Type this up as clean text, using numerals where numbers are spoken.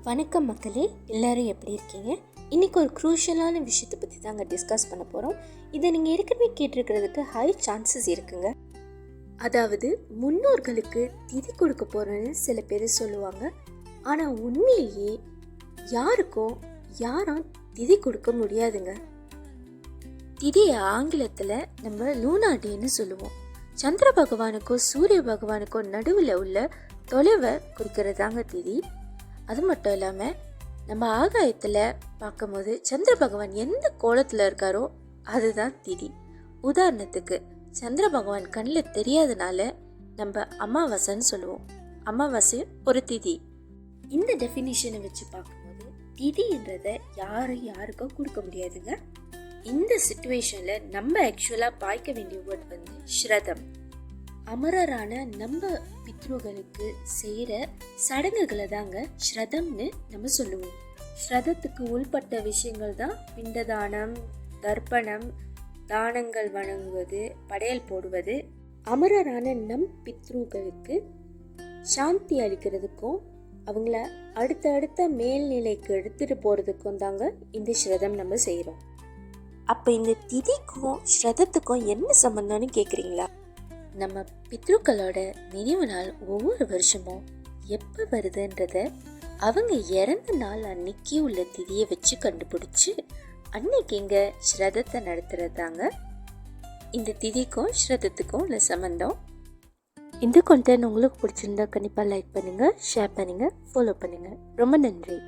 வணக்கம் மக்களே, எல்லோரும் எப்படி இருக்கீங்க? இன்றைக்கி ஒரு க்ரூஷியலான விஷயத்தை பற்றி தாங்க டிஸ்கஸ் பண்ண போகிறோம். இதை நீங்கள் ஏற்கனவே கேட்டிருக்கிறதுக்கு ஹை சான்சஸ் இருக்குங்க. அதாவது முன்னோர்களுக்கு திதி கொடுக்க போகிறோன்னு சில பேர் சொல்லுவாங்க. ஆனால் உண்மையிலேயே யாரும் திதி கொடுக்க முடியாதுங்க. திதியை ஆங்கிலத்தில் நம்ம லூனா டேன்னு சொல்லுவோம். சந்திர பகவானுக்கும் சூரிய பகவானுக்கும் நடுவில் உள்ள தொலைவை குறிக்கிறதாங்க திதி. அது மட்டும் இல்லாமல் நம்ம ஆகாயத்தில் பார்க்கும்போது சந்திர பகவான் எந்த கோலத்தில் இருக்காரோ அதுதான் திதி. உதாரணத்துக்கு சந்திர பகவான் கண்ணில் தெரியாதனால நம்ம அமாவாசைன்னு சொல்லுவோம். அமாவாசை ஒரு திதி. இந்த டெஃபினிஷனை வச்சு பார்க்கும்போது திதின்றதை யாருக்கும் கொடுக்க முடியாதுங்க. இந்த சிச்சுவேஷனில் நம்ம ஆக்சுவலாக பாய்க்க வேண்டிய வேர்ட் வந்து ஸ்ரதம். அமரரான நம்ம பித்ருகளுக்கு செய்கிற சடங்குகளை தாங்க ஸ்ரதம்னு நம்ம சொல்லுவோம். ஸ்ரதத்துக்கு உள்பட்ட விஷயங்கள் தான் பிண்டதானம், தர்ப்பணம், தானங்கள் வழங்குவது, படையல் போடுவது. அமரரான நம் பித்ருகளுக்கு சாந்தி அளிக்கிறதுக்கும் அவங்கள அடுத்த மேல்நிலைக்கு எடுத்துகிட்டு போகிறதுக்கும் தாங்க இந்த ஸ்ரதம் நம்ம செய்கிறோம். அப்போ இந்த திதிக்கும் ஸ்ரதத்துக்கும் என்ன சம்பந்தம்னு கேட்குறீங்களா? நம்ம பித்ருக்களோட நினைவு நாள் ஒவ்வொரு வருஷமும் எப்போ வருதுன்றத அவங்க இறந்த நாள் அன்னைக்கு உள்ள திதியை வச்சு கண்டுபிடிச்சி அன்னைக்கு இங்கே ஸ்ரதத்தை நடத்துறதாங்க இந்த திதிக்கும் ஸ்ரதத்துக்கும் உள்ள சம்பந்தம். இந்த கண்டென்ட் உங்களுக்கு பிடிச்சிருந்தா கண்டிப்பாக லைக் பண்ணுங்கள், ஷேர் பண்ணுங்கள், ஃபாலோ பண்ணுங்கள். ரொம்ப நன்றி.